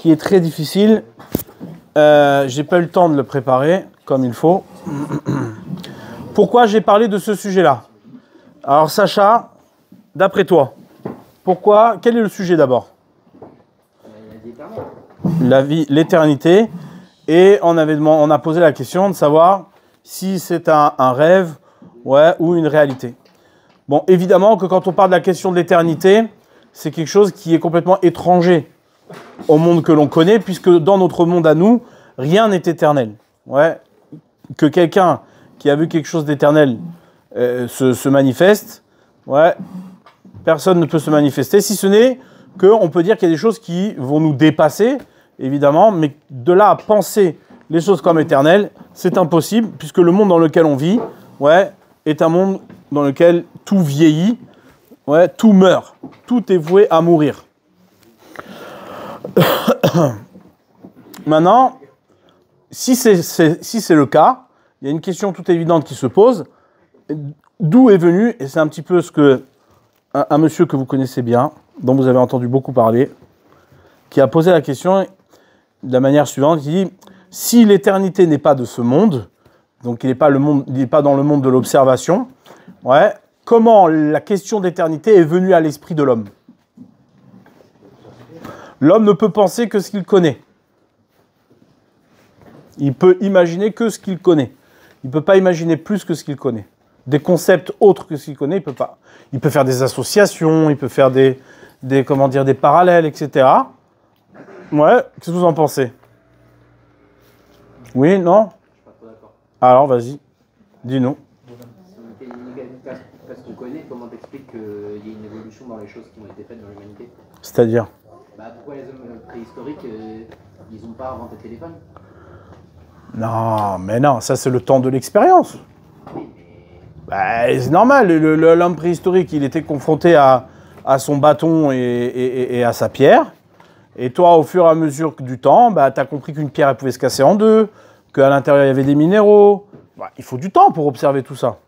qui est très difficile. J'ai pas eu le temps de le préparer comme il faut. Pourquoi j'ai parlé de ce sujet-là? Alors Sacha, d'après toi, pourquoi? Quel est le sujet d'abord? La vie, l'éternité. Et on a posé la question de savoir si c'est un rêve, ouais, ou une réalité. Bon, évidemment que quand on parle de la question de l'éternité, c'est quelque chose qui est complètement étranger au monde que l'on connaît, puisque dans notre monde à nous, rien n'est éternel. Ouais. Que quelqu'un qui a vu quelque chose d'éternel se manifeste, ouais, personne ne peut se manifester, si ce n'est qu'on peut dire qu'il y a des choses qui vont nous dépasser, évidemment, mais de là à penser les choses comme éternelles, c'est impossible, puisque le monde dans lequel on vit, ouais, est un monde dans lequel tout vieillit, ouais, tout meurt, tout est voué à mourir. Maintenant, si c'est le cas, il y a une question toute évidente qui se pose. D'où est venu, et c'est un petit peu ce que un monsieur que vous connaissez bien, dont vous avez entendu beaucoup parler, qui a posé la question de la manière suivante, qui dit, si l'éternité n'est pas de ce monde, donc il n'est pas dans le monde de l'observation, ouais, comment la question d'éternité est venue à l'esprit de l'homme? L'homme ne peut penser que ce qu'il connaît. Il peut imaginer que ce qu'il connaît. Il ne peut pas imaginer plus que ce qu'il connaît. Des concepts autres que ce qu'il connaît, il ne peut pas. Il peut faire des associations, il peut faire des parallèles, etc. Ouais, qu'est-ce que vous en pensez? Oui, non? Je suis pas trop d'accord. Alors, vas-y, dis-nous. Parce qu'on connaît, comment t'expliques qu'il y a une évolution dans les choses qui ont été faites dans l'humanité? C'est-à-dire? Pourquoi les hommes préhistoriques, ils n'ont pas inventé le téléphone? Non, mais non, ça c'est le temps de l'expérience. Oui, mais... C'est normal, l'homme préhistorique, il était confronté à son bâton et à sa pierre. Et toi, au fur et à mesure du temps, tu as compris qu'une pierre, elle pouvait se casser en deux, qu'à l'intérieur, il y avait des minéraux. Il faut du temps pour observer tout ça.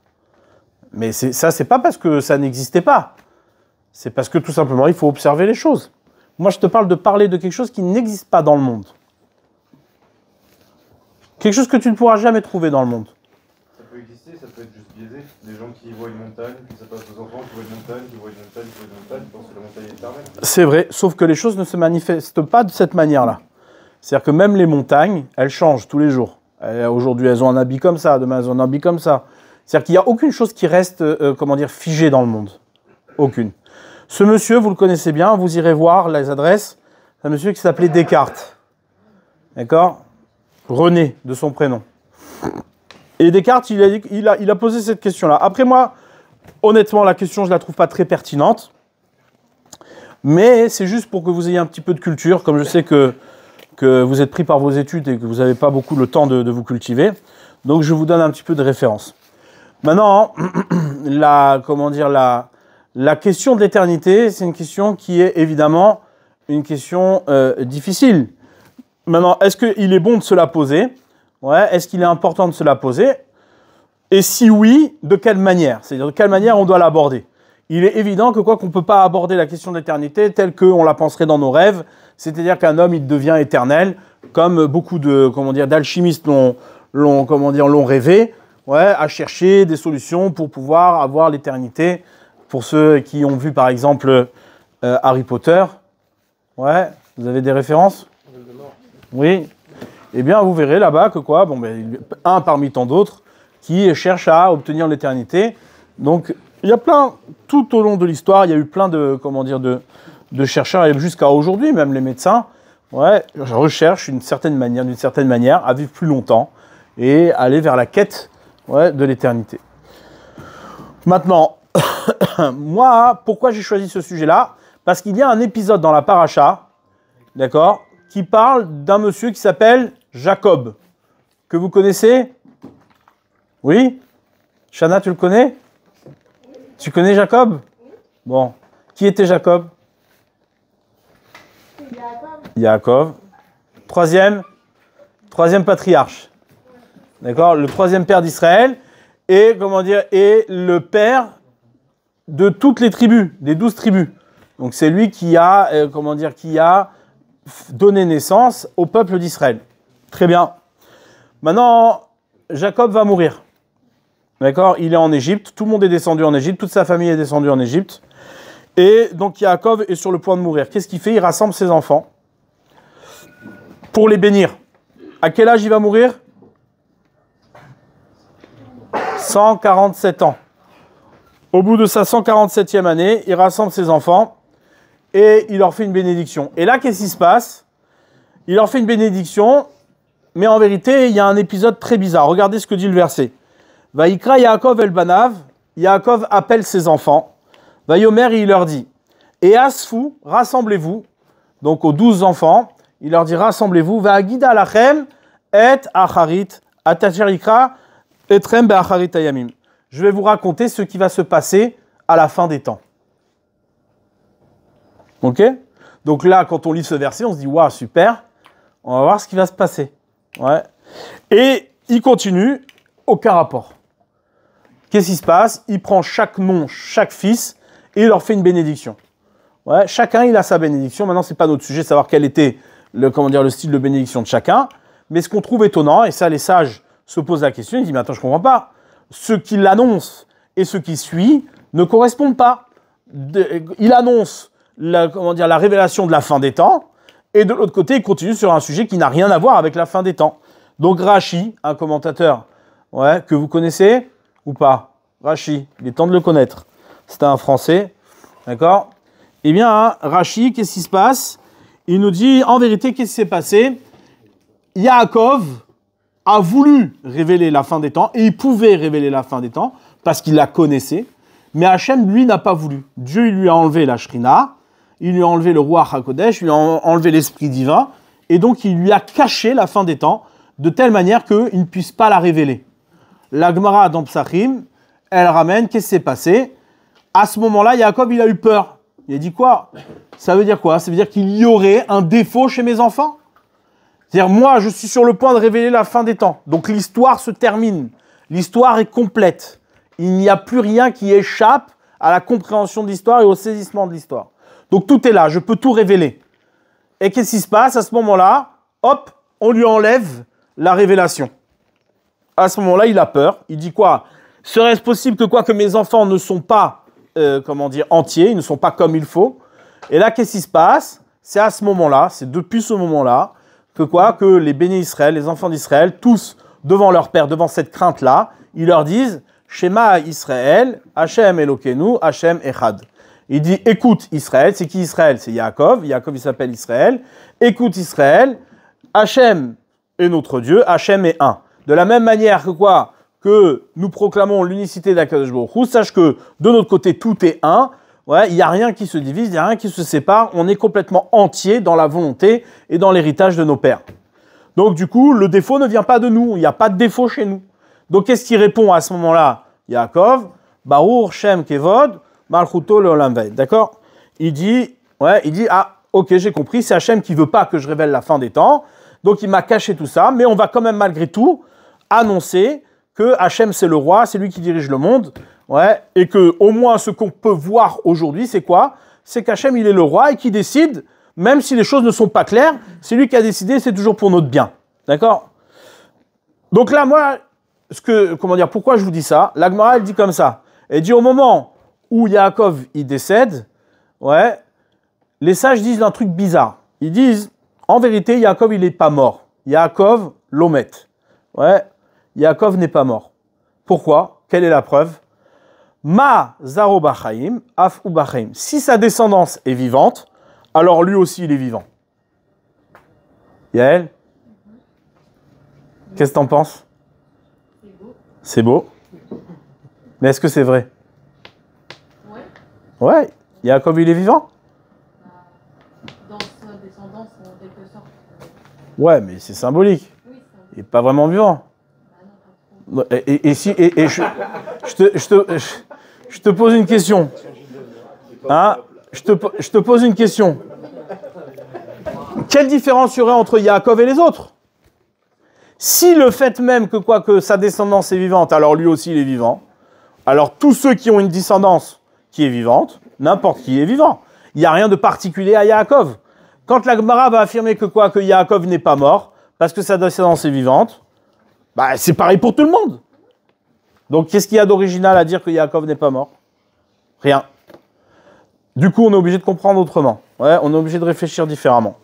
Mais ça, c'est pas parce que ça n'existait pas. C'est parce que tout simplement, il faut observer les choses. Moi, je te parle de parler de quelque chose qui n'existe pas dans le monde. Quelque chose que tu ne pourras jamais trouver dans le monde. Ça peut exister, ça peut être juste biaisé. Des gens qui voient une montagne, puis ça passe aux enfants, qui voient une montagne, qui voient une montagne, qui voient une montagne, pensent que la montagne est éternelle. C'est vrai, sauf que les choses ne se manifestent pas de cette manière-là. C'est-à-dire que même les montagnes, elles changent tous les jours. Aujourd'hui, elles ont un habit comme ça, demain, elles ont un habit comme ça. C'est-à-dire qu'il n'y a aucune chose qui reste, figée dans le monde. Aucune. Ce monsieur, vous le connaissez bien, vous irez voir les adresses. C'est un monsieur qui s'appelait Descartes. D'accord ? René, de son prénom. Et Descartes, il a posé cette question-là. Après moi, honnêtement, la question, je ne la trouve pas très pertinente. Mais c'est juste pour que vous ayez un petit peu de culture, comme je sais que vous êtes pris par vos études et que vous n'avez pas beaucoup le temps de vous cultiver. Donc, je vous donne un petit peu de référence. Maintenant, la question de l'éternité, c'est une question qui est évidemment une question difficile. Maintenant, est-ce qu'il est bon de se la poser? Ouais, est-ce qu'il est important de se la poser? Et si oui, de quelle manière? C'est-à-dire de quelle manière on doit l'aborder? Il est évident que qu'on ne peut pas aborder la question de l'éternité telle qu'on la penserait dans nos rêves, c'est-à-dire qu'un homme, il devient éternel, comme beaucoup d'alchimistes l'ont rêvé, ouais, à chercher des solutions pour pouvoir avoir l'éternité. Pour ceux qui ont vu, par exemple, Harry Potter, ouais, vous avez des références? Oui. Eh bien, vous verrez là-bas que un parmi tant d'autres qui cherche à obtenir l'éternité. Donc, il y a tout au long de l'histoire, il y a eu plein de chercheurs, et jusqu'à aujourd'hui, même les médecins, ouais, recherchent d'une certaine manière, à vivre plus longtemps et aller vers la quête, ouais, de l'éternité. Maintenant, moi, pourquoi j'ai choisi ce sujet-là? Parce qu'il y a un épisode dans la paracha, d'accord, qui parle d'un monsieur qui s'appelle Jacob, que vous connaissez? Oui? Shana, tu le connais? Tu connais Jacob? Bon. Qui était Jacob? Jacob. Troisième patriarche. D'accord? Le troisième père d'Israël. Et, et le père de toutes les tribus, des 12 tribus. Donc c'est lui qui a, donner naissance au peuple d'Israël. Très bien. Maintenant, Jacob va mourir. D'accord? Il est en Égypte, tout le monde est descendu en Égypte, toute sa famille est descendue en Égypte. Et donc Jacob est sur le point de mourir. Qu'est-ce qu'il fait? Il rassemble ses enfants pour les bénir. À quel âge il va mourir? 147 ans. Au bout de sa 147e année, il rassemble ses enfants et il leur fait une bénédiction. Et là, qu'est-ce qui se passe? Il leur fait une bénédiction, mais en vérité, il y a un épisode très bizarre. Regardez ce que dit le verset. Vaïkra Yaakov el Banav, Yaakov appelle ses enfants. Vaïomer, il leur dit, et Asfou, rassemblez-vous, donc aux 12 enfants, il leur dit, rassemblez-vous, Va'agida lachem et acharit, atacharikra, etrem be'acharit ayamim. Je vais vous raconter ce qui va se passer à la fin des temps. Ok? Donc là, quand on lit ce verset, on se dit, waouh, super, on va voir ce qui va se passer. Ouais. Et il continue, aucun rapport. Qu'est-ce qui se passe? Il prend chaque nom, chaque fils, et il leur fait une bénédiction. Ouais, chacun, il a sa bénédiction. Maintenant, ce n'est pas notre sujet de savoir quel était le style de bénédiction de chacun. Mais ce qu'on trouve étonnant, et ça, les sages se posent la question, ils disent, mais attends, je ne comprends pas. Ceux qui l'annoncent et ceux qui suivent ne correspondent pas. Il annonce la révélation de la fin des temps, et de l'autre côté, il continue sur un sujet qui n'a rien à voir avec la fin des temps. Donc Rashi, un commentateur que vous connaissez ou pas? Rashi, il est temps de le connaître. C'est un Français, d'accord? Eh bien, Rashi, qu'est-ce qui se passe? Il nous dit, en vérité, qu'est-ce qui s'est passé? Yaakov a voulu révéler la fin des temps, et il pouvait révéler la fin des temps, parce qu'il la connaissait, mais Hachem, lui, n'a pas voulu. Dieu, il lui a enlevé la Shrina, il lui a enlevé le Ruach HaKodesh, il lui a enlevé l'Esprit divin, et donc il lui a caché la fin des temps, de telle manière qu'il ne puisse pas la révéler. La Gemara dans Psachim, elle ramène, qu'est-ce qui s'est passé? À ce moment-là, Yaakov, il a eu peur. Il a dit quoi? Ça veut dire quoi? Ça veut dire qu'il y aurait un défaut chez mes enfants? C'est-à-dire, moi, je suis sur le point de révéler la fin des temps. Donc, l'histoire se termine. L'histoire est complète. Il n'y a plus rien qui échappe à la compréhension de l'histoire et au saisissement de l'histoire. Donc, tout est là. Je peux tout révéler. Et qu'est-ce qui se passe? À ce moment-là, hop, on lui enlève la révélation. À ce moment-là, il a peur. Il dit quoi? Serait-ce possible que mes enfants ne sont pas entiers, ils ne sont pas comme il faut. Et là, qu'est-ce qui se passe? C'est à ce moment-là, c'est depuis ce moment-là, que les bénis Israël, les enfants d'Israël, tous devant leur père, devant cette crainte-là, ils leur disent Shema Israël, Hachem Elokeinu, Hachem Echad. Il dit écoute Israël, c'est qui Israël? C'est Yaakov, Yaakov il s'appelle Israël. Écoute Israël, Hachem est notre Dieu, Hachem est un. De la même manière que nous proclamons l'unicité d'Akadosh Baruch Hu, sache que de notre côté, tout est un. Ouais, il n'y a rien qui se divise, il n'y a rien qui se sépare. On est complètement entier dans la volonté et dans l'héritage de nos pères. Donc du coup, le défaut ne vient pas de nous. Il n'y a pas de défaut chez nous. Donc qu'est-ce qui répond à ce moment-là? Yaakov, Baruch Shem Kevod, Malchuto Leolam Vaed. D'accord? Il dit, ah, ok, j'ai compris, c'est Hachem qui ne veut pas que je révèle la fin des temps. Donc il m'a caché tout ça, mais on va quand même malgré tout annoncer que Hachem c'est le roi, c'est lui qui dirige le monde, et que au moins ce qu'on peut voir aujourd'hui, c'est quoi? C'est qu'Hachem il est le roi et qui décide, même si les choses ne sont pas claires, c'est lui qui a décidé, c'est toujours pour notre bien, d'accord? Donc là, moi, pourquoi je vous dis ça? La Gemara elle dit comme ça, elle dit au moment où Yaakov il décède, les sages disent un truc bizarre. Ils disent, en vérité, Yaakov il n'est pas mort. Yaakov l'omet. Yaakov n'est pas mort. Pourquoi? Quelle est la preuve? Ma zaro bachaim, af u bachaim. Si sa descendance est vivante, alors lui aussi il est vivant. Yael? Qu'est-ce que t'en penses? C'est beau. Mais est-ce que c'est vrai? Ouais. Yaakov il est vivant? Dans sa descendance, en quelque sorte. Ouais, mais c'est symbolique. Il n'est pas vraiment vivant. Je te pose une question. Hein? Je te pose une question. Quelle différence y aurait entre Yaakov et les autres? Si le fait même que sa descendance est vivante, alors lui aussi il est vivant, alors tous ceux qui ont une descendance qui est vivante, n'importe qui est vivant. Il n'y a rien de particulier à Yaakov. Quand la Gemara va affirmer que quoi? Que Yaakov n'est pas mort, parce que sa descendance est vivante, bah, c'est pareil pour tout le monde. Donc, qu'est-ce qu'il y a d'original à dire que Yaakov n'est pas mort? Rien. Du coup, on est obligé de comprendre autrement. Ouais, on est obligé de réfléchir différemment.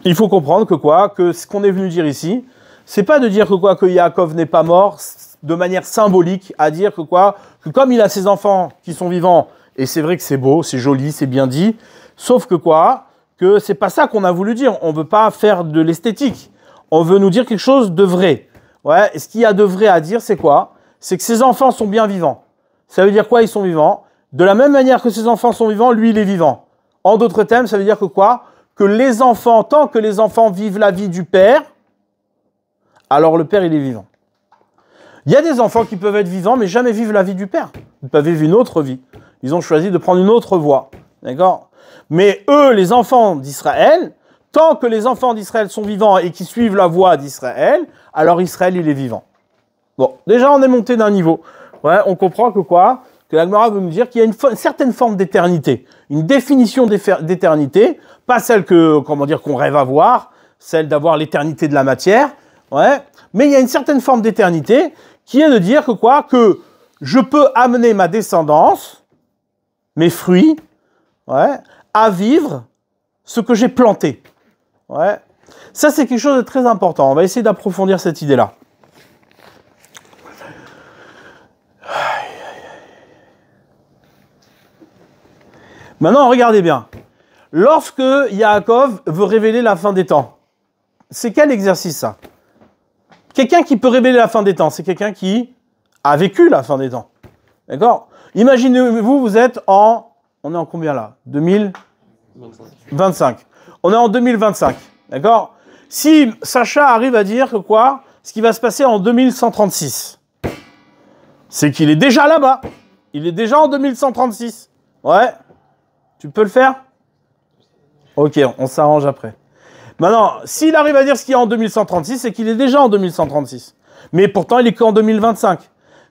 Il faut comprendre que quoi? Que ce qu'on est venu dire ici, c'est pas de dire que quoi? Que Yaakov n'est pas mort de manière symbolique, à dire que quoi? Que comme il a ses enfants qui sont vivants, et c'est vrai que c'est beau, c'est joli, c'est bien dit, sauf que quoi? Que c'est pas ça qu'on a voulu dire. On veut pas faire de l'esthétique. On veut nous dire quelque chose de vrai. Ouais, et ce qu'il y a de vrai à dire, c'est quoi? C'est que ses enfants sont bien vivants. Ça veut dire quoi? Ils sont vivants. De la même manière que ses enfants sont vivants, lui, il est vivant. En d'autres termes, ça veut dire que quoi? Que les enfants, tant que les enfants vivent la vie du père, alors le père, il est vivant. Il y a des enfants qui peuvent être vivants, mais jamais vivre la vie du père. Ils peuvent vivre une autre vie. Ils ont choisi de prendre une autre voie. D'accord? Mais eux, les enfants d'Israël, tant que les enfants d'Israël sont vivants et qui suivent la voie d'Israël, alors Israël, il est vivant. Bon, déjà, on est monté d'un niveau. Ouais, on comprend que quoi? Que la Gemara veut nous dire qu'il y a une certaine forme d'éternité, une définition d'éternité, pas celle que, comment dire, qu'on rêve avoir, celle d'avoir l'éternité de la matière, ouais, mais il y a une certaine forme d'éternité qui est de dire que quoi? Que je peux amener ma descendance, mes fruits, ouais, à vivre ce que j'ai planté. Ouais. Ça, c'est quelque chose de très important. On va essayer d'approfondir cette idée-là. Maintenant, regardez bien. Lorsque Yaakov veut révéler la fin des temps, c'est quel exercice ça? Quelqu'un qui peut révéler la fin des temps, c'est quelqu'un qui a vécu la fin des temps. D'accord? Imaginez-vous, vous êtes en... On est en combien là? 2025. On est en 2025. D'accord? Si Sacha arrive à dire que quoi? Ce qui va se passer en 2136, c'est qu'il est déjà là-bas. Il est déjà en 2136. Ouais. Tu peux le faire? Ok, on s'arrange après. Maintenant, s'il arrive à dire ce qu'il y a en 2136, c'est qu'il est déjà en 2136. Mais pourtant, il est qu'en 2025.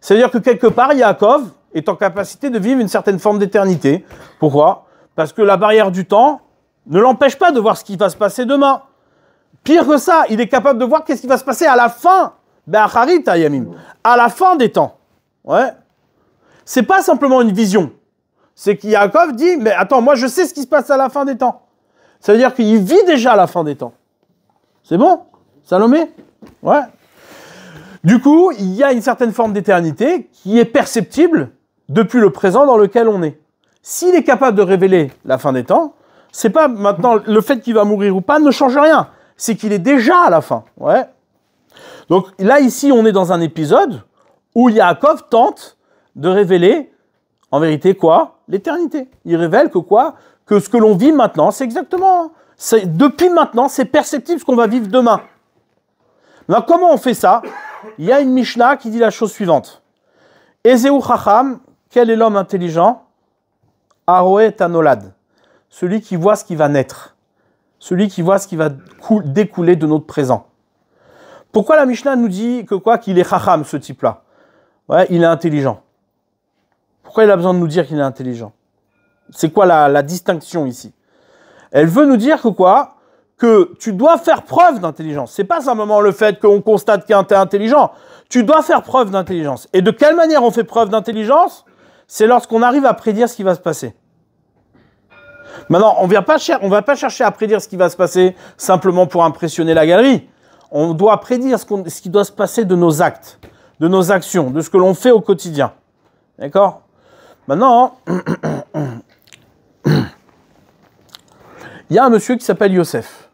C'est-à-dire que quelque part, Yaakov est en capacité de vivre une certaine forme d'éternité. Pourquoi? Parce que la barrière du temps ne l'empêche pas de voir ce qui va se passer demain. Pire que ça, il est capable de voir qu'est-ce qui va se passer à la fin. À la fin des temps. Ouais. C'est pas simplement une vision. C'est qu'Yaakov dit, mais attends, moi je sais ce qui se passe à la fin des temps. Ça veut dire qu'il vit déjà à la fin des temps. C'est bon? Salomé? Ouais. Du coup, il y a une certaine forme d'éternité qui est perceptible depuis le présent dans lequel on est. S'il est capable de révéler la fin des temps, c'est pas maintenant le fait qu'il va mourir ou pas ne change rien. C'est qu'il est déjà à la fin. Ouais. Donc là, ici, on est dans un épisode où Yaakov tente de révéler, en vérité, quoi? L'éternité. Il révèle que quoi? Que ce que l'on vit maintenant, c'est exactement... Depuis maintenant, c'est perceptible ce qu'on va vivre demain. Maintenant, comment on fait ça? Il y a une Mishnah qui dit la chose suivante. Ezeu Chacham, quel est l'homme intelligent? Aroé Tanolad. Celui qui voit ce qui va naître. Celui qui voit ce qui va découler de notre présent. Pourquoi la Mishnah nous dit que quoi? Qu'il est Chacham, ce type-là? Ouais, il est intelligent. Pourquoi il a besoin de nous dire qu'il est intelligent? C'est quoi la distinction ici? Elle veut nous dire que quoi? Que tu dois faire preuve d'intelligence. C'est pas simplement le fait qu'on constate qu'il est intelligent. Tu dois faire preuve d'intelligence. Et de quelle manière on fait preuve d'intelligence? C'est lorsqu'on arrive à prédire ce qui va se passer. Maintenant, on va pas chercher à prédire ce qui va se passer simplement pour impressionner la galerie. On doit prédire ce qui doit se passer de nos actes, de nos actions, de ce que l'on fait au quotidien. D'accord? Maintenant, il y a un monsieur qui s'appelle Yosef.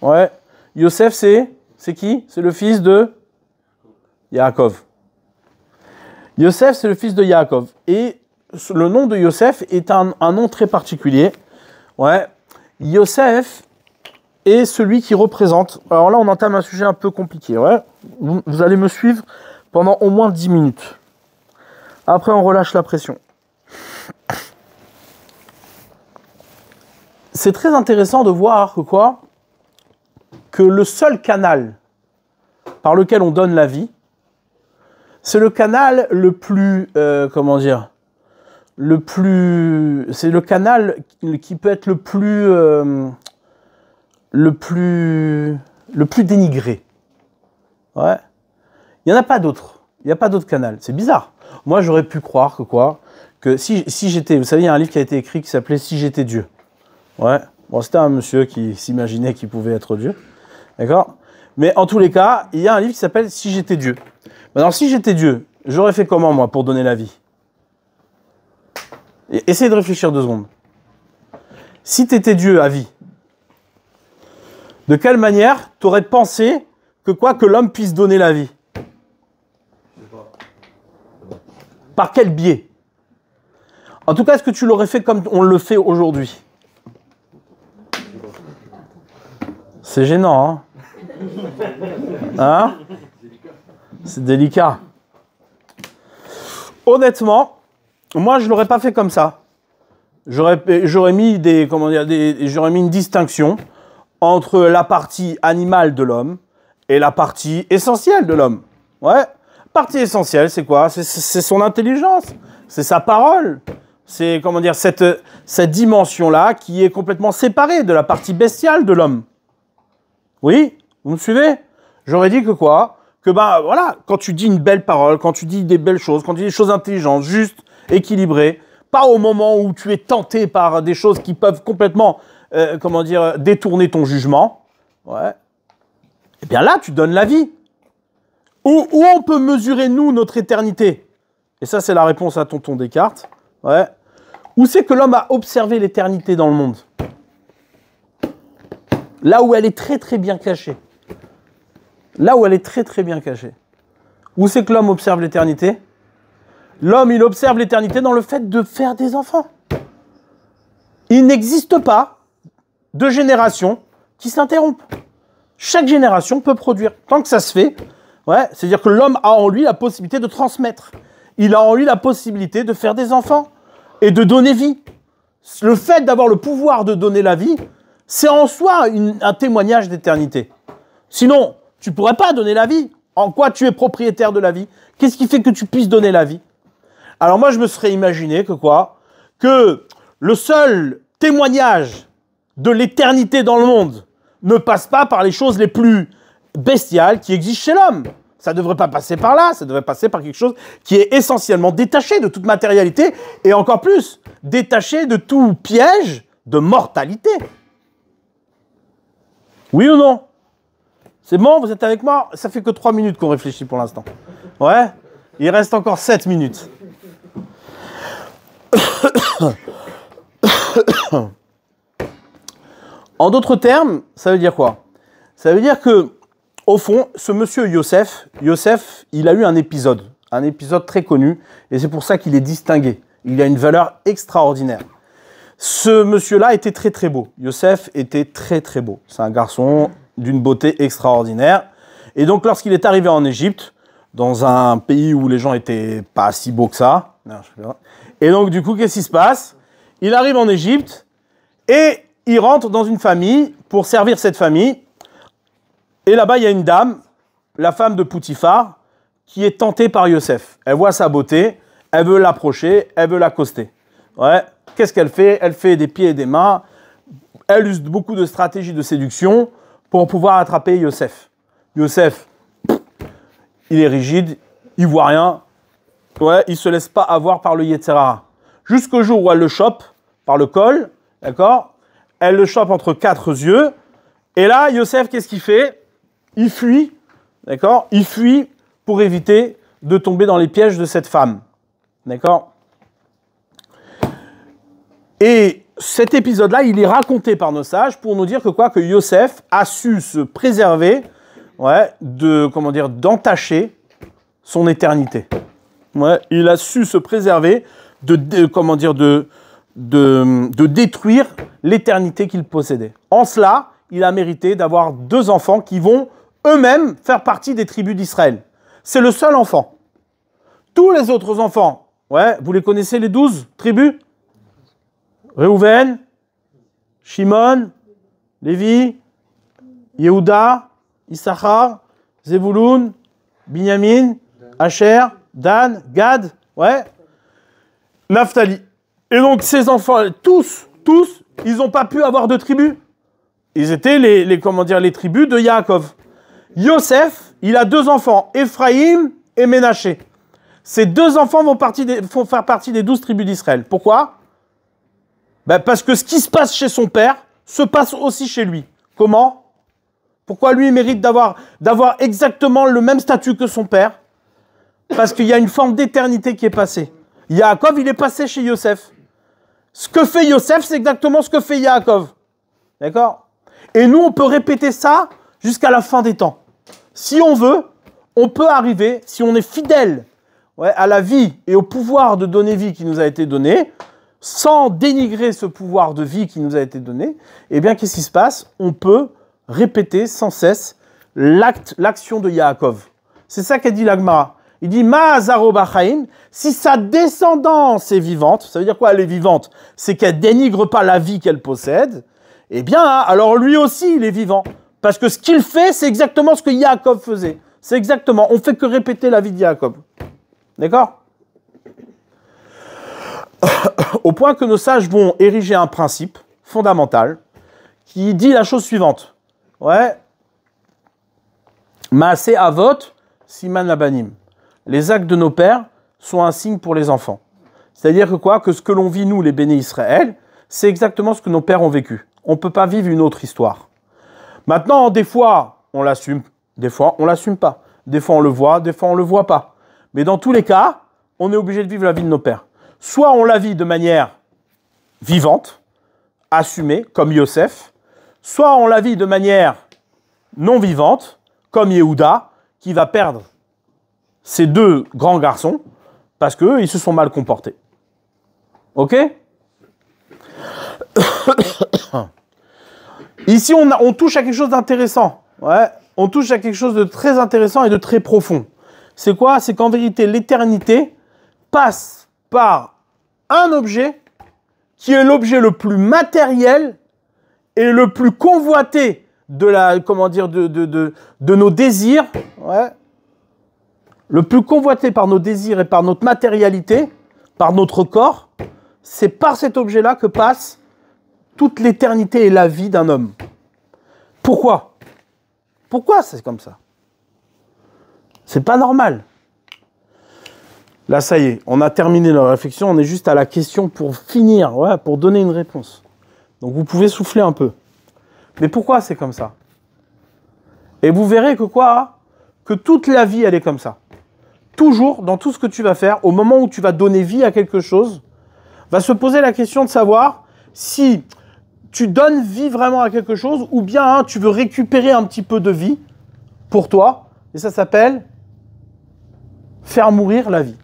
Ouais. Yosef, c'est qui? C'est le fils de Yaakov. Yosef, c'est le fils de Yaakov. Et le nom de Yosef est un nom très particulier. Ouais. Yosef est celui qui représente... Alors là, on entame un sujet un peu compliqué. Ouais. Vous allez me suivre pendant au moins 10 minutes. Après, on relâche la pression. C'est très intéressant de voir que quoi? Que le seul canal par lequel on donne la vie, c'est le canal le plus, c'est le canal qui peut être le plus dénigré. Ouais. Il n'y en a pas d'autre. Il n'y a pas d'autre canal. C'est bizarre. Moi, j'aurais pu croire que si j'étais... Vous savez, il y a un livre qui a été écrit qui s'appelait « Si j'étais Dieu ». Ouais. Bon, c'était un monsieur qui s'imaginait qu'il pouvait être Dieu. D'accord? Mais en tous les cas, il y a un livre qui s'appelle « Si j'étais Dieu ». Maintenant, si j'étais Dieu, j'aurais fait comment, moi, pour donner la vie? Essayez de réfléchir 2 secondes. Si tu étais Dieu à vie, de quelle manière tu aurais pensé que l'homme puisse donner la vie? Par quel biais? En tout cas, est-ce que tu l'aurais fait comme on le fait aujourd'hui? C'est gênant, hein? Hein? C'est délicat. Honnêtement, moi, je ne l'aurais pas fait comme ça. J'aurais mis une distinction entre la partie animale de l'homme et la partie essentielle de l'homme. Ouais. Partie essentielle, c'est quoi? C'est son intelligence, c'est sa parole. C'est, cette dimension-là qui est complètement séparée de la partie bestiale de l'homme. Oui? Vous me suivez? J'aurais dit que quoi? Que voilà, quand tu dis une belle parole, quand tu dis des belles choses, quand tu dis des choses intelligentes, justes, équilibrées, pas au moment où tu es tenté par des choses qui peuvent complètement, détourner ton jugement, ouais. Eh bien là, tu donnes la vie. Où on peut mesurer, nous, notre éternité? Et ça, c'est la réponse à tonton Descartes. Ouais. Où c'est que l'homme a observé l'éternité dans le monde? Là où elle est très très bien cachée. Là où elle est très très bien cachée. Où c'est que l'homme observe l'éternité? L'homme, il observe l'éternité dans le fait de faire des enfants. Il n'existe pas de génération qui s'interrompt. Chaque génération peut produire. Tant que ça se fait, ouais, c'est-à-dire que l'homme a en lui la possibilité de transmettre. Il a en lui la possibilité de faire des enfants et de donner vie. Le fait d'avoir le pouvoir de donner la vie, c'est en soi un témoignage d'éternité. Sinon, tu ne pourrais pas donner la vie. En quoi tu es propriétaire de la vie? Qu'est-ce qui fait que tu puisses donner la vie? Alors moi, je me serais imaginé que le seul témoignage de l'éternité dans le monde ne passe pas par les choses les plus bestiales qui existent chez l'homme. Ça ne devrait pas passer par là, ça devrait passer par quelque chose qui est essentiellement détaché de toute matérialité et encore plus, détaché de tout piège de mortalité. Oui ou non? C'est bon, vous êtes avec moi? Ça fait que 3 minutes qu'on réfléchit pour l'instant. Ouais? Il reste encore 7 minutes. En d'autres termes, ça veut dire quoi? Ça veut dire que, au fond, ce monsieur Yosef, il a eu un épisode très connu, et c'est pour ça qu'il est distingué. Il a une valeur extraordinaire. Ce monsieur-là était très très beau. Yosef était très très beau. C'est un garçon d'une beauté extraordinaire. Et donc, lorsqu'il est arrivé en Égypte, dans un pays où les gens étaient pas si beaux que ça, et donc, du coup, qu'est-ce qui se passe? Il arrive en Égypte et il rentre dans une famille pour servir cette famille. Et là-bas, il y a une dame, la femme de Poutifar, qui est tentée par Yosef. Elle voit sa beauté, elle veut l'approcher, elle veut l'accoster. Ouais. Qu'est-ce qu'elle fait? Elle fait des pieds et des mains. Elle use beaucoup de stratégies de séduction pour pouvoir attraper Yosef. Yosef, il est rigide, il voit rien. Ouais, il ne se laisse pas avoir par le Yetzirah. Jusqu'au jour où elle le chope par le col, d'accord? Elle le chope entre 4 yeux. Et là, Yosef, qu'est-ce qu'il fait? Il fuit, d'accord? Il fuit pour éviter de tomber dans les pièges de cette femme, d'accord? Et cet épisode-là, il est raconté par nos sages pour nous dire que Yosef a su se préserver, ouais, d'entacher son éternité. Ouais, il a su se préserver de détruire l'éternité qu'il possédait. En cela, il a mérité d'avoir 2 enfants qui vont eux-mêmes faire partie des tribus d'Israël. C'est le seul enfant. Tous les autres enfants, ouais, vous les connaissez les 12 tribus? Réhouven, Shimon, Lévi, Yehuda, Issachar, Zevouloun, Binyamin, Asher, Dan, Gad, ouais, Naphtali. Et donc, ces enfants, tous, ils n'ont pas pu avoir de tribu. Ils étaient les tribus de Yaakov. Yosef, il a 2 enfants, Ephraïm et Ménaché. Ces 2 enfants vont faire partie des 12 tribus d'Israël. Pourquoi? Parce que ce qui se passe chez son père se passe aussi chez lui. Comment? Pourquoi lui, il mérite d'avoir exactement le même statut que son père? Parce qu'il y a une forme d'éternité qui est passée. Yaakov, il est passé chez Yosef. Ce que fait Yosef, c'est exactement ce que fait Yaakov. D'accord? Et nous, on peut répéter ça jusqu'à la fin des temps. Si on veut, on peut arriver, si on est fidèle à la vie et au pouvoir de donner vie qui nous a été donné, sans dénigrer ce pouvoir de vie qui nous a été donné, eh bien, qu'est-ce qui se passe? On peut répéter sans cesse l'action de Yaakov. C'est ça qu'a dit l'Agmara. Il dit Ma'azaro Bachaim, si sa descendance est vivante, ça veut dire quoi elle est vivante? C'est qu'elle dénigre pas la vie qu'elle possède, eh bien, alors lui aussi il est vivant. Parce que ce qu'il fait, c'est exactement ce que Yaakov faisait. C'est exactement, on fait que répéter la vie de Yaakov. D'accord? Au point que nos sages vont ériger un principe fondamental qui dit la chose suivante. Ouais. Maaseh Avot, Siman Labanim. Les actes de nos pères sont un signe pour les enfants. C'est-à-dire que quoi? Que ce que l'on vit, nous, les bénis Israël, c'est exactement ce que nos pères ont vécu. On ne peut pas vivre une autre histoire. Maintenant, des fois, on l'assume. Des fois, on ne l'assume pas. Des fois, on le voit. Des fois, on ne le voit pas. Mais dans tous les cas, on est obligé de vivre la vie de nos pères. Soit on la vit de manière vivante, assumée, comme Yosef. Soit on la vit de manière non vivante, comme Yehuda, qui va perdre ces 2 grands garçons parce qu'eux, ils se sont mal comportés. Ok? Ici, on touche à quelque chose d'intéressant. Ouais, on touche à quelque chose de très intéressant et de très profond. C'est quoi? C'est qu'en vérité, l'éternité passe par un objet qui est l'objet le plus matériel et le plus convoité de nos désirs. Ouais. Le plus convoité par nos désirs et par notre matérialité, par notre corps, c'est par cet objet-là que passe toute l'éternité et la vie d'un homme. Pourquoi? Pourquoi c'est comme ça? C'est pas normal. Là, ça y est, on a terminé la réflexion, on est juste à la question pour finir, ouais, pour donner une réponse. Donc vous pouvez souffler un peu. Mais pourquoi c'est comme ça? Et vous verrez que quoi? Que toute la vie, elle est comme ça. Toujours, dans tout ce que tu vas faire, au moment où tu vas donner vie à quelque chose, va se poser la question de savoir si tu donnes vie vraiment à quelque chose ou bien tu veux récupérer un petit peu de vie pour toi. Et ça s'appelle faire mourir la vie.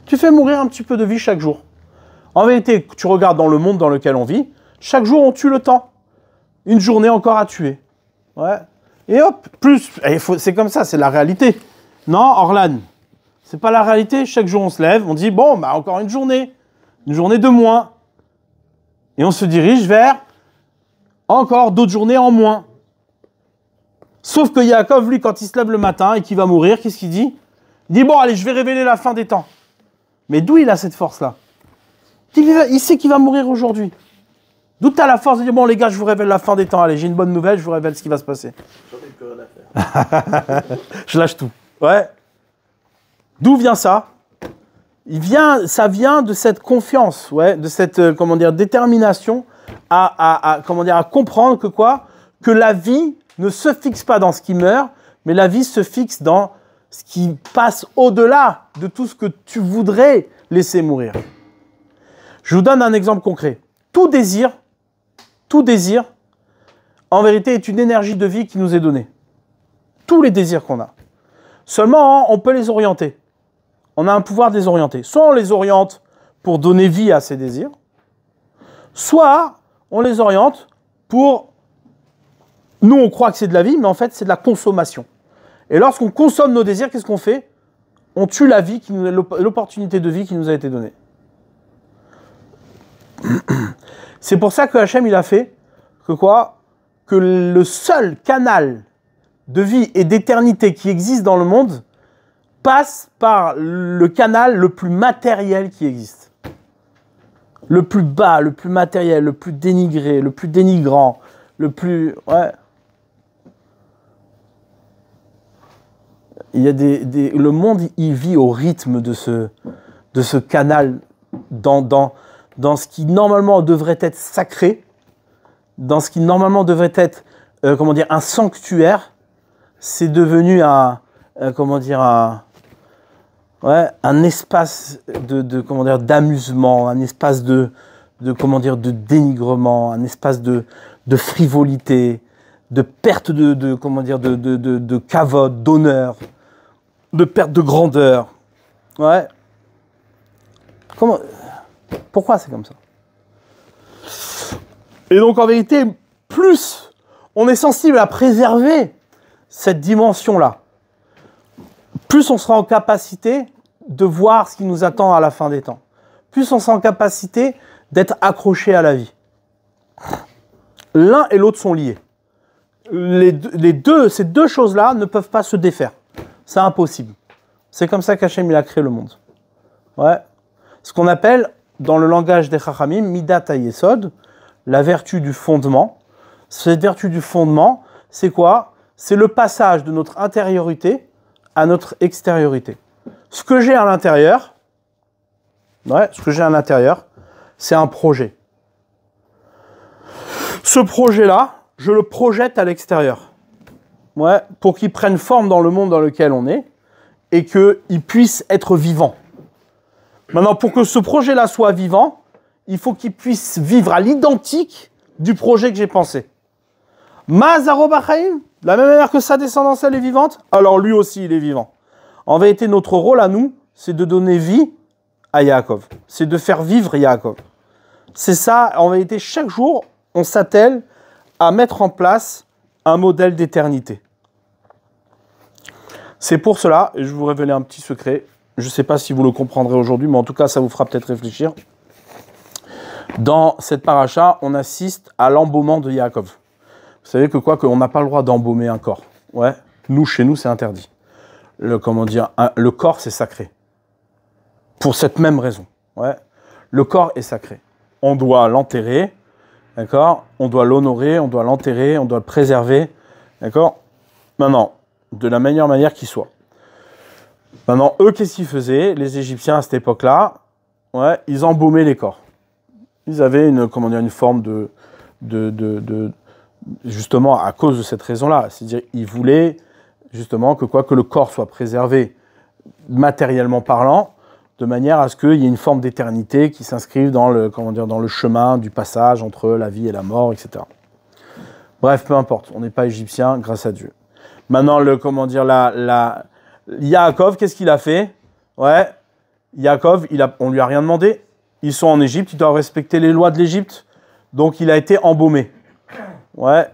Tu fais mourir un petit peu de vie chaque jour. En vérité, tu regardes dans le monde dans lequel on vit, chaque jour on tue le temps. Une journée encore à tuer. Ouais. Et hop, c'est comme ça, c'est la réalité. Non, Orlan, c'est pas la réalité. Chaque jour on se lève, on dit bon, bah encore une journée de moins. Et on se dirige vers encore d'autres journées en moins. Sauf que Yaakov, lui, quand il se lève le matin et qu'il va mourir, qu'est-ce qu'il dit? Il dit bon, allez, je vais révéler la fin des temps. Mais d'où il a cette force-là? Il sait qu'il va mourir aujourd'hui. D'où tu as la force de dire bon, les gars, je vous révèle la fin des temps. Allez, j'ai une bonne nouvelle, je vous révèle ce qui va se passer. J'en ai plus rien à faire. Je lâche tout. Ouais. D'où vient ça? Ça vient de cette confiance, ouais, de cette détermination à comprendre que quoi? Que la vie ne se fixe pas dans ce qui meurt, mais la vie se fixe dans ce qui passe au-delà de tout ce que tu voudrais laisser mourir. Je vous donne un exemple concret. Tout désir, en vérité, est une énergie de vie qui nous est donnée. Tous les désirs qu'on a. Seulement, on peut les orienter. On a un pouvoir de les orienter. Soit on les oriente pour donner vie à ces désirs, soit on les oriente pour... Nous, on croit que c'est de la vie, mais en fait, c'est de la consommation. Et lorsqu'on consomme nos désirs, qu'est-ce qu'on fait? On tue la vie, l'opportunité de vie qui nous a été donnée. C'est pour ça que Hachem, il a fait que quoi? Que le seul canal de vie et d'éternité qui existe dans le monde passe par le canal le plus matériel qui existe. Le plus bas, le plus matériel, le plus dénigré, le plus dénigrant, le plus... Ouais. Il y a le monde, il vit au rythme de ce canal dans ce qui normalement devrait être sacré, dans ce qui normalement devrait être, comment dire, un sanctuaire. C'est devenu comment dire, un espace comment dire, d'amusement, un espace comment dire, de dénigrement, un espace de frivolité, de perte comment dire, de cavote, d'honneur, de perte de grandeur. Ouais. Pourquoi c'est comme ça? Et donc en vérité, plus on est sensible à préserver cette dimension-là, plus on sera en capacité de voir ce qui nous attend à la fin des temps. Plus on sera en capacité d'être accroché à la vie. L'un et l'autre sont liés. Ces deux choses-là ne peuvent pas se défaire. C'est impossible. C'est comme ça qu'Hachem il a créé le monde. Ouais. Ce qu'on appelle, dans le langage des Chachamim, Midat HaYesod, la vertu du fondement. Cette vertu du fondement, c'est quoi? C'est le passage de notre intériorité à notre extériorité. Ce que j'ai à l'intérieur, c'est un projet. Ce projet-là, je le projette à l'extérieur. Ouais, pour qu'il prenne forme dans le monde dans lequel on est et qu'il puisse être vivant. Maintenant, pour que ce projet-là soit vivant, il faut qu'il puisse vivre à l'identique du projet que j'ai pensé. Mazaro Bachaim, de la même manière que sa descendance elle est vivante, alors lui aussi il est vivant. En vérité, notre rôle à nous, c'est de donner vie à Yaakov. C'est de faire vivre Yaakov. C'est ça, en vérité, chaque jour, on s'attelle à mettre en place un modèle d'éternité. C'est pour cela, et je vais vous révéler un petit secret, je ne sais pas si vous le comprendrez aujourd'hui, mais en tout cas, ça vous fera peut-être réfléchir. Dans cette paracha, on assiste à l'embaumement de Yaakov. Vous savez que quoi, qu'on n'a pas le droit d'embaumer un corps. Ouais, nous, chez nous, c'est interdit. Le corps, c'est sacré. Pour cette même raison. Ouais. Le corps est sacré. On doit l'enterrer, d'accord? On doit l'honorer, on doit l'enterrer, on doit le préserver, d'accord? Maintenant, de la meilleure manière qui soit. Maintenant, eux, qu'est-ce qu'ils faisaient? Les Égyptiens, à cette époque-là, ouais, ils embaumaient les corps. Ils avaient une forme justement, à cause de cette raison-là. C'est-à-dire, ils voulaient, justement, que le corps soit préservé, matériellement parlant, de manière à ce qu'il y ait une forme d'éternité qui s'inscrive dans le chemin du passage entre la vie et la mort, etc. Bref, peu importe, on n'est pas égyptien, grâce à Dieu. Maintenant, Yaakov, qu'est-ce qu'il a fait? Ouais, Yaakov, on lui a rien demandé. Ils sont en Égypte, ils doivent respecter les lois de l'Égypte. Donc, il a été embaumé. Ouais,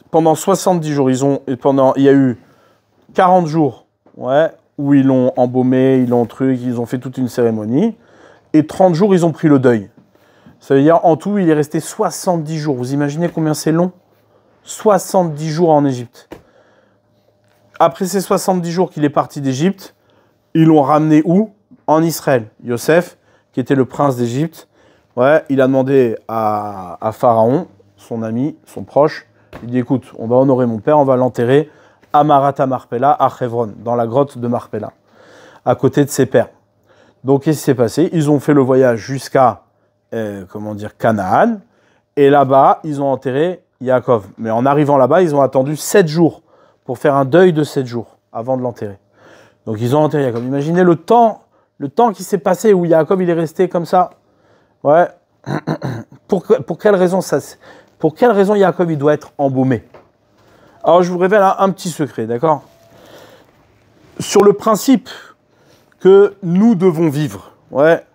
pendant 70 jours, il y a eu 40 jours, ouais, où ils l'ont embaumé, ils ont fait toute une cérémonie. Et 30 jours, ils ont pris le deuil. Ça veut dire, en tout, il est resté 70 jours. Vous imaginez combien c'est long? 70 jours en Égypte. Après ces 70 jours qu'il est parti d'Égypte, ils l'ont ramené où? En Israël. Yosef, qui était le prince d'Égypte, ouais, il a demandé à Pharaon, son ami, son proche, il dit, écoute, on va honorer mon père, on va l'enterrer à Marata Marpella, à Hebron, dans la grotte de Marpella, à côté de ses pères. Donc, qu'est-ce qui s'est passé? Ils ont fait le voyage jusqu'à, Canaan, et là-bas, ils ont enterré Yaakov. Mais en arrivant là-bas, ils ont attendu 7 jours pour faire un deuil de 7 jours avant de l'enterrer. Donc, ils ont enterré Yaakov. Imaginez le temps qui s'est passé où Yaakov, il est resté comme ça. Ouais. Pour quelle raison Yaakov, il doit être embaumé? Alors, je vous révèle un petit secret, d'accord? Sur le principe que nous devons vivre, ouais,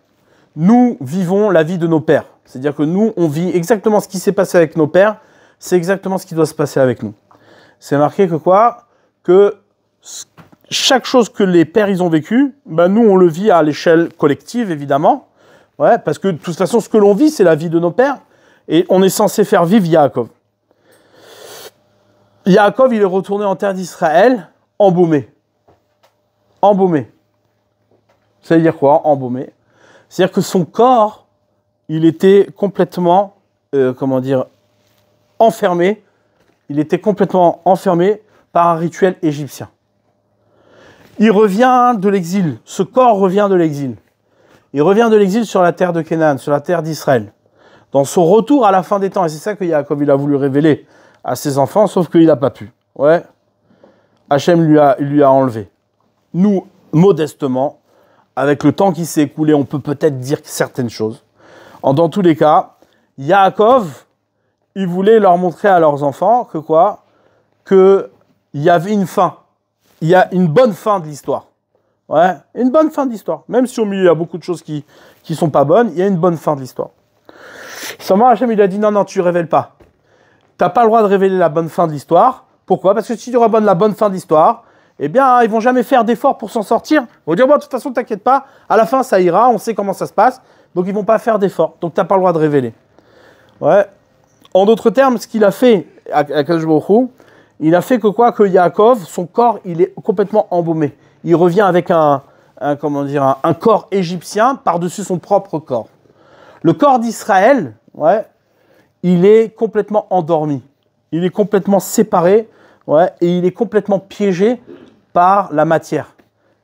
nous vivons la vie de nos pères. C'est-à-dire que nous, on vit exactement ce qui s'est passé avec nos pères, c'est exactement ce qui doit se passer avec nous. C'est marqué que quoi? Que chaque chose que les pères, ils ont vécu, ben nous, on le vit à l'échelle collective, évidemment. Ouais, parce que de toute façon, ce que l'on vit, c'est la vie de nos pères. Et on est censé faire vivre Yaakov. Yaakov, il est retourné en terre d'Israël, embaumé. Embaumé. Ça veut dire quoi, embaumé? C'est-à-dire que son corps, il était complètement, comment dire, enfermé. Il était complètement enfermé par un rituel égyptien. Il revient de l'exil. Ce corps revient de l'exil. Il revient de l'exil sur la terre de Canaan, sur la terre d'Israël. Dans son retour à la fin des temps, et c'est ça que Yaakov il a voulu révéler à ses enfants, sauf qu'il n'a pas pu. Ouais. Hachem lui a enlevé. Nous, modestement, avec le temps qui s'est écoulé, on peut peut-être dire certaines choses. Dans tous les cas, Yaakov, il voulait leur montrer à leurs enfants que quoi? Qu'il y avait une fin. Il y a une bonne fin de l'histoire. Ouais, une bonne fin de l'histoire. Même si au milieu, il y a beaucoup de choses qui sont pas bonnes, il y a une bonne fin de l'histoire. Seulement, Hachem, il a dit non, non, tu ne révèles pas. Tu n'as pas le droit de révéler la bonne fin de l'histoire. Pourquoi? Parce que si tu révèles la bonne fin de l'histoire, eh bien, ils ne vont jamais faire d'efforts pour s'en sortir. Ils vont dire, bon, de toute façon, t'inquiète pas, à la fin, ça ira, on sait comment ça se passe. Donc, ils ne vont pas faire d'efforts. Donc, tu n'as pas le droit de révéler. Ouais. En d'autres termes, ce qu'il a fait, Akadosh Baruch Hu, il a fait que quoi? Que Yaakov, son corps, il est complètement embaumé. Il revient avec un corps égyptien par-dessus son propre corps. Le corps d'Israël, ouais, il est complètement endormi. Il est complètement séparé, ouais, et il est complètement piégé par la matière.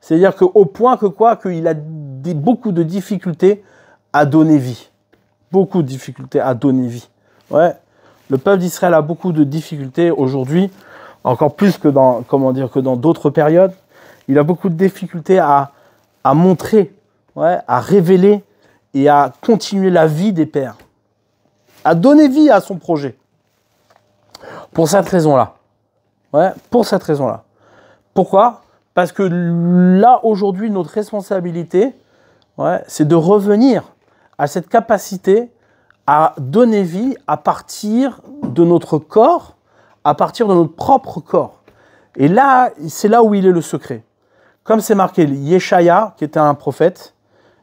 C'est-à-dire qu'au point que quoi? Qu'il a beaucoup de difficultés à donner vie. Beaucoup de difficultés à donner vie. Ouais. Le peuple d'Israël a beaucoup de difficultés aujourd'hui, encore plus que dans d'autres périodes. Il a beaucoup de difficultés à montrer, ouais, à révéler et à continuer la vie des pères. À donner vie à son projet. Pour cette raison-là. Ouais, pour cette raison-là. Pourquoi? Parce que là, aujourd'hui, notre responsabilité, ouais, c'est de revenir à cette capacité à donner vie à partir de notre corps, à partir de notre propre corps. Et là, c'est là où il est le secret. Comme c'est marqué, Yeshaya, qui était un prophète,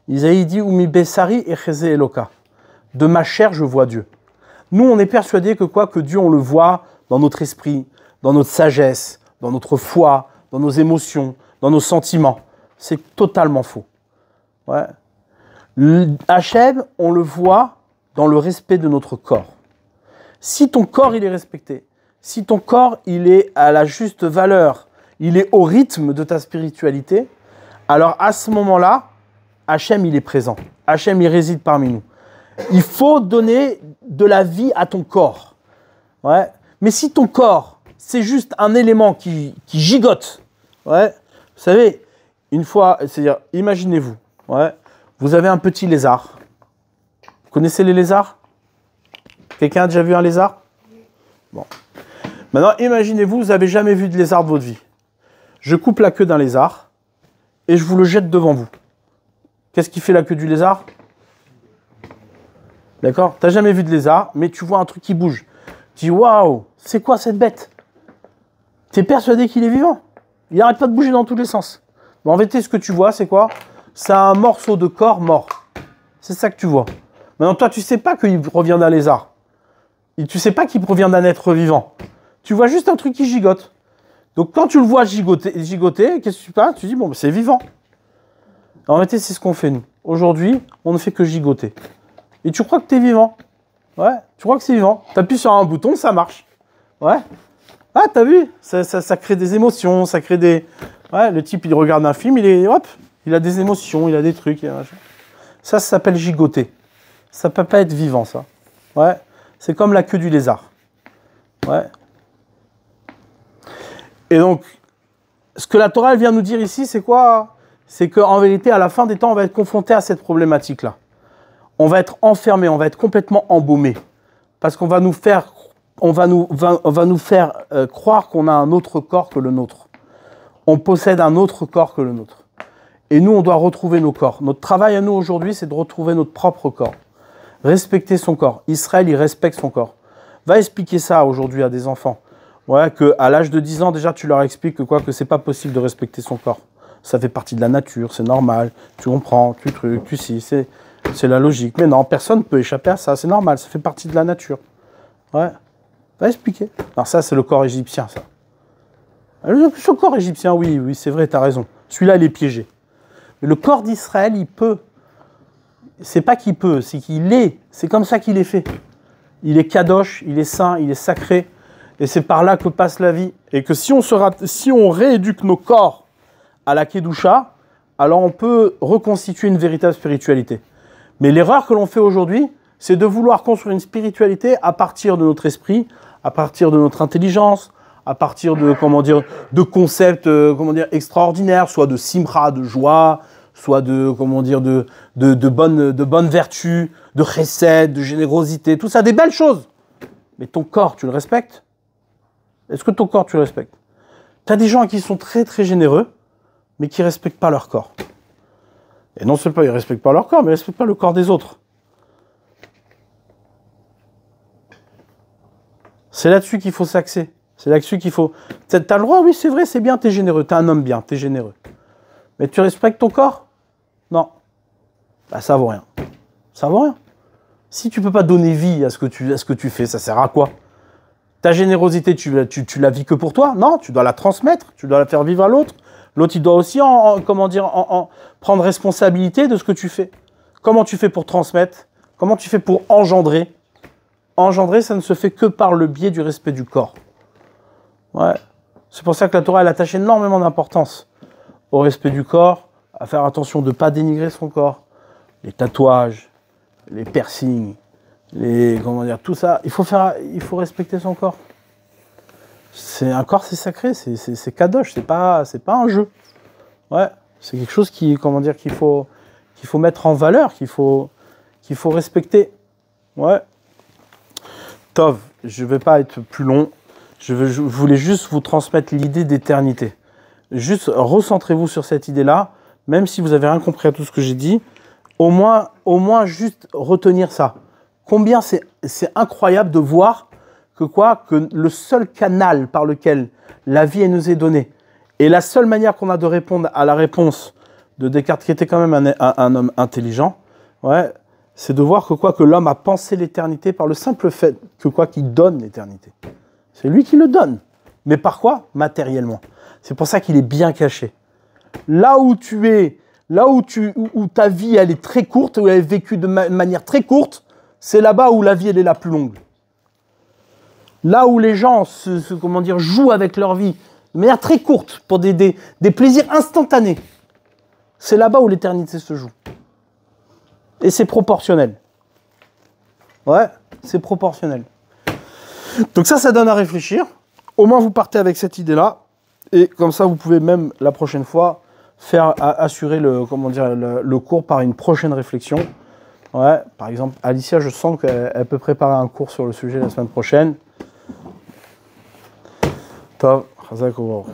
Isaïe dit « Umi Bessari echeze Eloka » de ma chair, je vois Dieu. Nous, on est persuadés que quoi? Que Dieu, on le voit dans notre esprit, dans notre sagesse, dans notre foi, dans nos émotions, dans nos sentiments. C'est totalement faux. Ouais. Hachem, on le voit dans le respect de notre corps. Si ton corps, il est respecté, si ton corps, il est à la juste valeur, il est au rythme de ta spiritualité, alors à ce moment-là, Hachem, il est présent. Hachem, il réside parmi nous. Il faut donner de la vie à ton corps. Ouais. Mais si ton corps, c'est juste un élément qui gigote, ouais, vous savez, une fois, c'est-à-dire, imaginez-vous, ouais, vous avez un petit lézard. Vous connaissez les lézards? Quelqu'un a déjà vu un lézard? Bon. Maintenant, imaginez-vous, vous n'avez jamais vu de lézard de votre vie. Je coupe la queue d'un lézard et je vous le jette devant vous. Qu'est-ce qui fait la queue du lézard? D'accord? Tu n'as jamais vu de lézard, mais tu vois un truc qui bouge. Tu dis, waouh, c'est quoi cette bête? Tu es persuadé qu'il est vivant. Il n'arrête pas de bouger dans tous les sens. Mais en vérité, ce que tu vois, c'est quoi? C'est un morceau de corps mort. C'est ça que tu vois. Maintenant, toi, tu ne sais pas qu'il provient d'un lézard. Et tu ne sais pas qu'il provient d'un être vivant. Tu vois juste un truc qui gigote. Donc, quand tu le vois gigoter, qu'est-ce que tu passes? Tu dis, bon, c'est vivant. En réalité, c'est ce qu'on fait, nous. Aujourd'hui, on ne fait que gigoter. Et tu crois que tu es vivant. Ouais, tu crois que c'est vivant. Tu appuies sur un bouton, ça marche. Ouais. Ah, t'as vu? Ça crée des émotions, ça crée des... Ouais, le type, il regarde un film, il a des émotions, il a des trucs. Ça s'appelle gigoter. Ça peut pas être vivant, ça. Ouais. C'est comme la queue du lézard. Ouais. Et donc, ce que la Torah elle vient nous dire ici, c'est quoi? C'est qu'en vérité, à la fin des temps, on va être confronté à cette problématique-là. On va être enfermé, on va être complètement embaumé. Parce qu'on va nous faire, croire qu'on a un autre corps que le nôtre. On possède un autre corps que le nôtre. Et nous, on doit retrouver nos corps. Notre travail à nous aujourd'hui, c'est de retrouver notre propre corps. Respecter son corps. Israël, il respecte son corps. Va expliquer ça aujourd'hui à des enfants. Ouais, qu'à l'âge de 10 ans, déjà, tu leur expliques que c'est pas possible de respecter son corps. Ça fait partie de la nature, c'est normal. Tu comprends, tu sais, c'est la logique. Mais non, personne ne peut échapper à ça, c'est normal, ça fait partie de la nature. Ouais, va expliquer. Alors ça, c'est le corps égyptien, ça. Ce corps égyptien, oui, c'est vrai, tu as raison. Celui-là, il est piégé. Mais le corps d'Israël, c'est pas qu'il peut, c'est qu'il est. C'est comme ça qu'il est fait. Il est kadosh, il est saint, il est sacré. Et c'est par là que passe la vie. Et que si on rééduque nos corps à la kedusha, alors on peut reconstituer une véritable spiritualité. Mais l'erreur que l'on fait aujourd'hui, c'est de vouloir construire une spiritualité à partir de notre esprit, à partir de notre intelligence, à partir de, de concepts, extraordinaires, soit de simra, de joie, soit de, de bonnes vertus, de chesed, de générosité, tout ça, des belles choses. Mais ton corps, tu le respectes? Est-ce que ton corps, tu le respectes? Tu as des gens qui sont très très généreux, mais qui ne respectent pas leur corps. Et non seulement ils ne respectent pas leur corps, mais ils ne respectent pas le corps des autres. C'est là-dessus qu'il faut s'axer. C'est là-dessus qu'il faut... Tu as le droit, oui, c'est vrai, c'est bien, tu es généreux. Tu es un homme bien, tu es généreux. Mais tu respectes ton corps? Non. Bah, ça vaut rien. Ça vaut rien. Si tu ne peux pas donner vie à ce que tu fais, ça sert à quoi? Ta générosité, tu la vis que pour toi? Non, tu dois la transmettre, tu dois la faire vivre à l'autre. L'autre, il doit aussi prendre responsabilité de ce que tu fais. Comment tu fais pour transmettre? Comment tu fais pour engendrer? Engendrer, ça ne se fait que par le biais du respect du corps. Ouais. C'est pour ça que la Torah, elle attache énormément d'importance au respect du corps, à faire attention de ne pas dénigrer son corps. Les tatouages, les piercings, tout ça. Il faut respecter son corps. Un corps, c'est sacré, c'est kadosh, c'est pas un jeu. Ouais, c'est quelque chose qu'il faut mettre en valeur, qu'il faut respecter. Ouais. Tov, je ne vais pas être plus long. Je voulais juste vous transmettre l'idée d'éternité. Juste recentrez-vous sur cette idée-là, même si vous n'avez rien compris à tout ce que j'ai dit. Au moins juste retenir ça. Combien c'est incroyable de voir que le seul canal par lequel la vie nous est donnée, et la seule manière qu'on a de répondre à la réponse de Descartes, qui était quand même un homme intelligent, ouais, c'est de voir que l'homme a pensé l'éternité par le simple fait qu'il donne l'éternité. C'est lui qui le donne. Mais par quoi? Matériellement. C'est pour ça qu'il est bien caché. Là où tu es, où ta vie elle est très courte, où elle est vécue de manière très courte, c'est là-bas où la vie elle est la plus longue. Là où les gens jouent avec leur vie de manière très courte pour des plaisirs instantanés, c'est là-bas où l'éternité se joue. Et c'est proportionnel. Ouais, c'est proportionnel. Donc ça donne à réfléchir. Au moins, vous partez avec cette idée-là. Et comme ça, vous pouvez même, la prochaine fois, assurer le cours par une prochaine réflexion. Ouais, par exemple, Alicia, je sens qu'elle peut préparer un cours sur le sujet la semaine prochaine. Tov, chazak ou